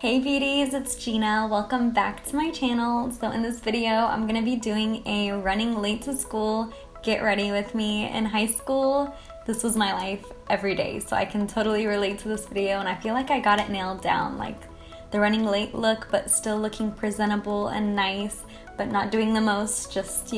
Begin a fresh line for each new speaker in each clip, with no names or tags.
Hey beauties, it's Gina. Welcome back to my channel. So in this video, I'm gonna be doing a running late to school, get ready with me. In high school, this was my life every day. So I can totally relate to this video and I feel like I got it nailed down. Like the running late look, but still looking presentable and nice, but not doing the most, just,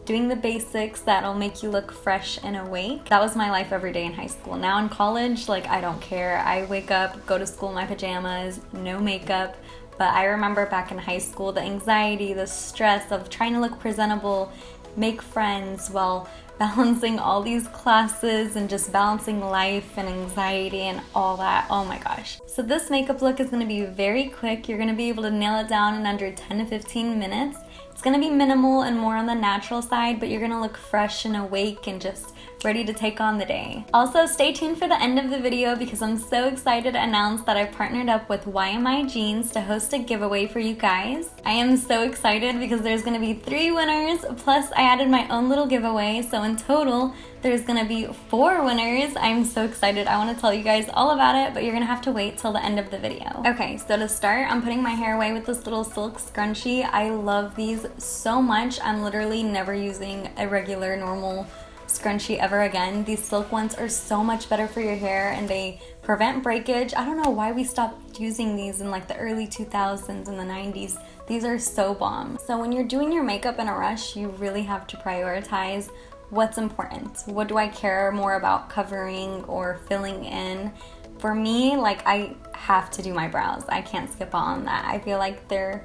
doing the basics that'll make you look fresh and awake. That was my life every day in high school. Now in college, I don't care. I wake up, go to school in my pajamas, no makeup. But I remember back in high school, the anxiety, the stress of trying to look presentable, make friends while balancing all these classes and just balancing life and anxiety and all that. Oh my gosh. So this makeup look is gonna be very quick. You're gonna be able to nail it down in under 10 to 15 minutes. It's gonna be minimal and more on the natural side, but you're gonna look fresh and awake and just ready to take on the day. Also, stay tuned for the end of the video because I'm so excited to announce that I partnered up with YMI Jeans to host a giveaway for you guys. I am so excited because there's gonna be 3 winners, plus I added my own little giveaway, so in total, there's gonna be 4 winners. I'm so excited. I wanna tell you guys all about it, but you're gonna have to wait till the end of the video. Okay, so to start, I'm putting my hair away with this little silk scrunchie. I love these so much. I'm literally never using a regular, normal scrunchie ever again. These silk ones are so much better for your hair and they prevent breakage. I don't know why we stopped using these in the early 2000s and the 90s. These are so bomb. So when you're doing your makeup in a rush, you really have to prioritize what's important. What do I care more about covering or filling in? For me, I have to do my brows. I can't skip on that. I feel like they're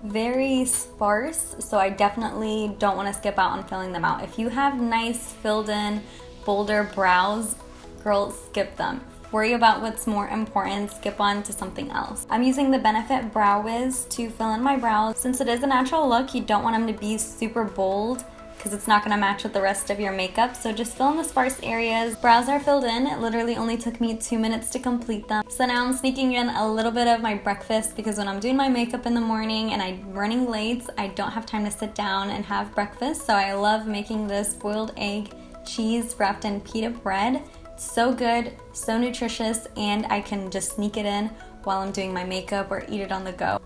very sparse, so I definitely don't want to skip out on filling them out. If you have nice filled in, bolder brows, girls, skip them. Worry about what's more important, skip on to something else. I'm using the Benefit Brow Wiz to fill in my brows. Since it is a natural look, you don't want them to be super bold because it's not going to match with the rest of your makeup. So just fill in the sparse areas. Brows are filled in. It literally only took me 2 minutes to complete them. So now I'm sneaking in a little bit of my breakfast because when I'm doing my makeup in the morning and I'm running late, I don't have time to sit down and have breakfast. So I love making this boiled egg cheese wrapped in pita bread. It's so good, so nutritious, and I can just sneak it in while I'm doing my makeup or eat it on the go.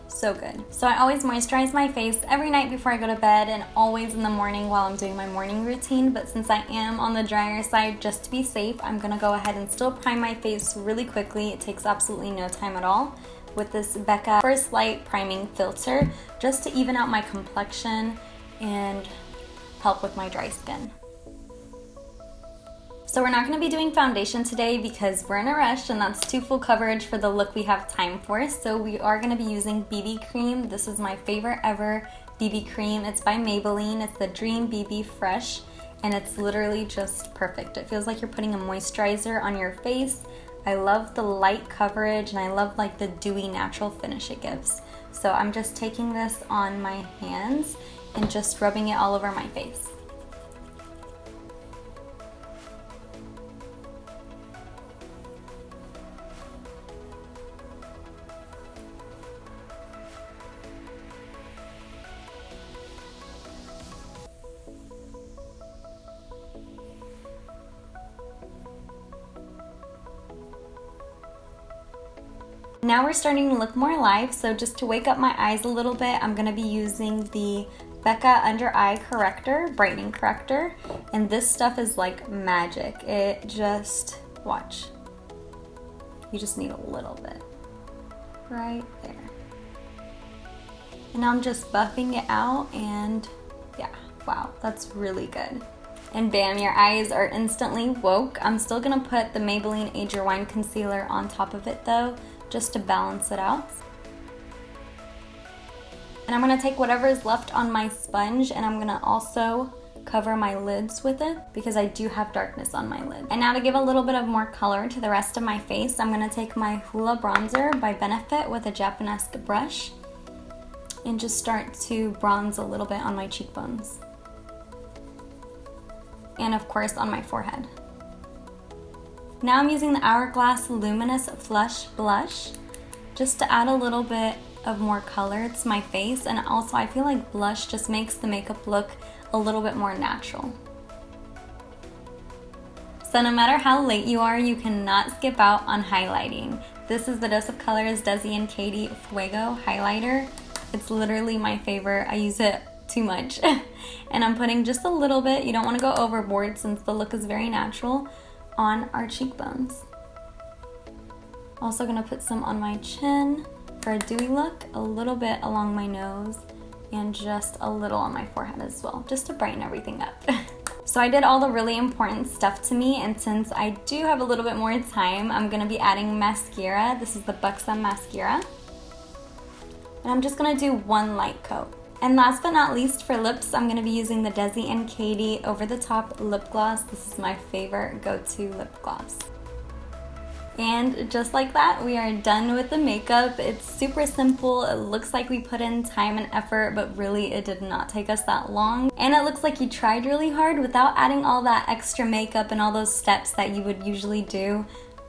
So good. So I always moisturize my face every night before I go to bed and always in the morning while I'm doing my morning routine. But since I am on the drier side, just to be safe, I'm gonna go ahead and still prime my face really quickly. It takes absolutely no time at all with this Becca First Light Priming Filter just to even out my complexion and help with my dry skin. So we're not going to be doing foundation today because we're in a rush and that's too full coverage for the look we have time for. So we are going to be using BB cream. This is my favorite ever BB cream. It's by Maybelline. It's the Dream BB Fresh and it's literally just perfect. It feels like you're putting a moisturizer on your face. I love the light coverage and I love the dewy natural finish it gives. So I'm just taking this on my hands and just rubbing it all over my face. Now we're starting to look more alive, so just to wake up my eyes a little bit, I'm going to be using the Becca Under Eye Corrector, Brightening Corrector, and this stuff is like magic. It just, watch, you just need a little bit, right there. And now I'm just buffing it out and yeah, wow, that's really good. And bam, your eyes are instantly woke. I'm still going to put the Maybelline Age Your Wine Concealer on top of it though, just to balance it out. And I'm going to take whatever is left on my sponge and I'm going to also cover my lids with it because I do have darkness on my lid. And now to give a little bit of more color to the rest of my face, I'm going to take my Hoola Bronzer by Benefit with a Japanesque brush and just start to bronze a little bit on my cheekbones. And of course on my forehead. Now I'm using the Hourglass Luminous Flush Blush just to add a little bit of more color to my face, and also I feel like blush just makes the makeup look a little bit more natural. So no matter how late you are, you cannot skip out on highlighting. This is the Dose of Colors Desi and Katie Fuego highlighter. It's literally my favorite. I use it too much. And I'm putting just a little bit, you don't want to go overboard since the look is very natural, on our cheekbones. Also gonna put some on my chin for a dewy look, a little bit along my nose, and just a little on my forehead as well, just to brighten everything up. So I did all the really important stuff to me, and since I do have a little bit more time, I'm gonna be adding mascara. This is the Buxom mascara. And I'm just gonna do one light coat. And last but not least, for lips, I'm gonna be using the Desi and Katie Over the Top lip gloss. This is my favorite go-to lip gloss. And just like that, we are done with the makeup. It's super simple. It looks like we put in time and effort, but really it did not take us that long. And it looks like you tried really hard without adding all that extra makeup and all those steps that you would usually do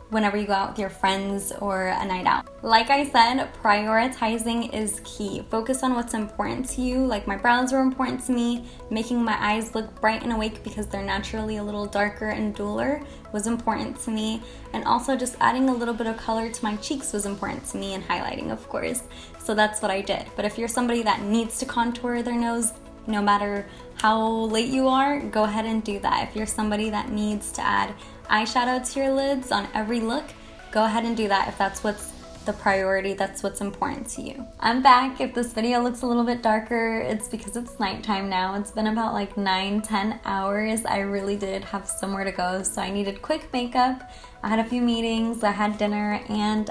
whenever you go out with your friends or a night out. Like I said, prioritizing is key. Focus on what's important to you. Like my brows were important to me. Making my eyes look bright and awake because they're naturally a little darker and duller was important to me. And also just adding a little bit of color to my cheeks was important to me, and highlighting, of course. So that's what I did. But if you're somebody that needs to contour their nose, no matter how late you are, go ahead and do that. If you're somebody that needs to add eyeshadow to your lids on every look, go ahead and do that if that's what's the priority, that's what's important to you. I'm back. If this video looks a little bit darker, it's because it's nighttime now. It's been about like 9-10 hours. I really did have somewhere to go, so I needed quick makeup. I had a few meetings, I had dinner, and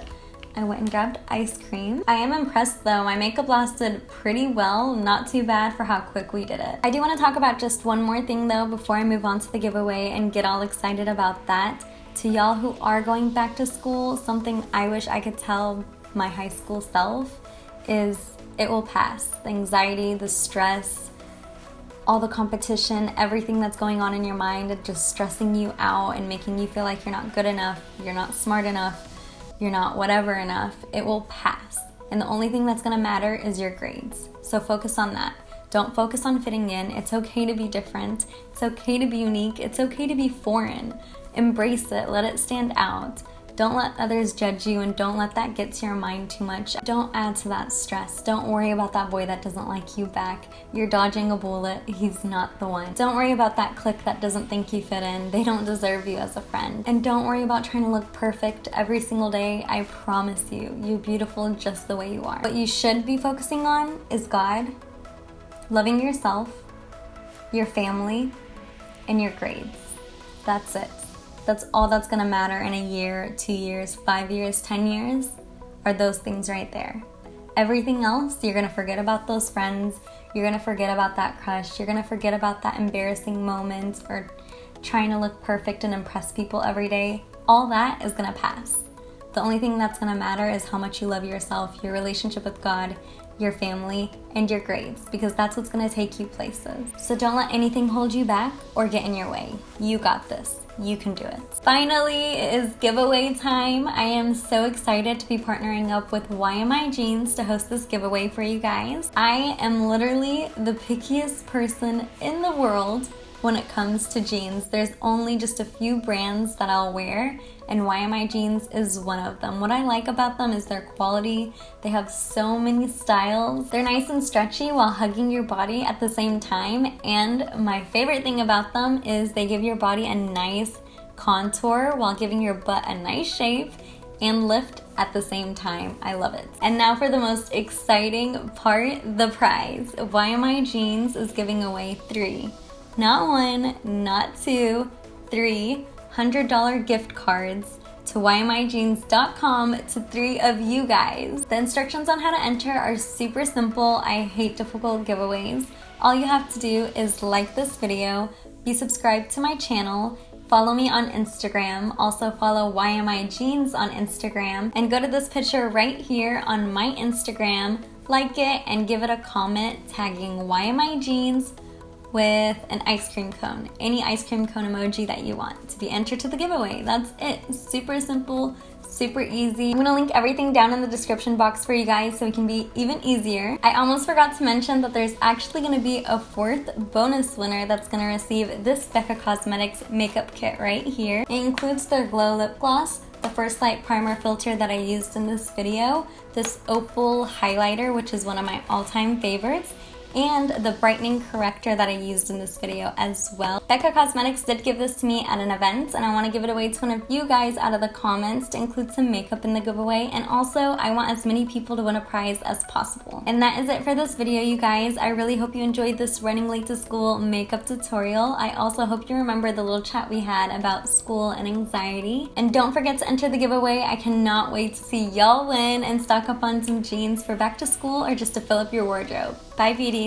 I went and grabbed ice cream. I am impressed though. My makeup lasted pretty well, not too bad for how quick we did it. I do want to talk about just one more thing though before I move on to the giveaway and get all excited about that. To y'all who are going back to school, something I wish I could tell my high school self is it will pass. The anxiety, the stress, all the competition, everything that's going on in your mind, just stressing you out and making you feel like you're not good enough, you're not smart enough, you're not whatever enough, it will pass. And the only thing that's gonna matter is your grades. So focus on that. Don't focus on fitting in. It's okay to be different. It's okay to be unique. It's okay to be foreign. Embrace it, let it stand out. Don't let others judge you, and don't let that get to your mind too much. Don't add to that stress. Don't worry about that boy that doesn't like you back. You're dodging a bullet. He's not the one. Don't worry about that clique that doesn't think you fit in. They don't deserve you as a friend. And don't worry about trying to look perfect every single day. I promise you, you're beautiful just the way you are. What you should be focusing on is God, loving yourself, your family, and your grades. That's it. That's all that's gonna matter in a year, 2 years, 5 years, 10 years, are those things right there. Everything else, you're gonna forget about those friends, you're gonna forget about that crush, you're gonna forget about that embarrassing moment or trying to look perfect and impress people every day. All that is gonna pass. The only thing that's gonna matter is how much you love yourself, your relationship with God, your family, and your grades, because that's what's gonna take you places. So don't let anything hold you back or get in your way. You got this. You can do it. Finally, it is giveaway time. I am so excited to be partnering up with YMI Jeans to host this giveaway for you guys. I am literally the pickiest person in the world when it comes to jeans. There's only just a few brands that I'll wear, and YMI Jeans is one of them. What I like about them is their quality. They have so many styles. They're nice and stretchy while hugging your body at the same time, and my favorite thing about them is they give your body a nice contour while giving your butt a nice shape and lift at the same time. I love it. And now for the most exciting part, the prize. YMI Jeans is giving away 3. Not 1, not 2, 3 $100 gift cards to YMIJeans.com to 3 of you guys. The instructions on how to enter are super simple. I hate difficult giveaways. All you have to do is like this video, be subscribed to my channel, follow me on Instagram, also follow YMI Jeans on Instagram, and go to this picture right here on my Instagram, like it, and give it a comment tagging YMI Jeans with an ice cream cone, any ice cream cone emoji that you want to be entered to the giveaway. That's it. Super simple, super easy. I'm gonna link everything down in the description box for you guys so it can be even easier. I almost forgot to mention that there's actually gonna be a 4th bonus winner that's gonna receive this Becca Cosmetics makeup kit right here. It includes their Glow Lip Gloss, the First Light Primer filter that I used in this video, this Opal highlighter, which is one of my all-time favorites, and the brightening corrector that I used in this video as well. Becca Cosmetics did give this to me at an event, and I want to give it away to one of you guys out of the comments to include some makeup in the giveaway, and also I want as many people to win a prize as possible. And that is it for this video, you guys. I really hope you enjoyed this running late to school makeup tutorial. I also hope you remember the little chat we had about school and anxiety. And don't forget to enter the giveaway. I cannot wait to see y'all win and stock up on some jeans for back to school or just to fill up your wardrobe. Bye, beauties.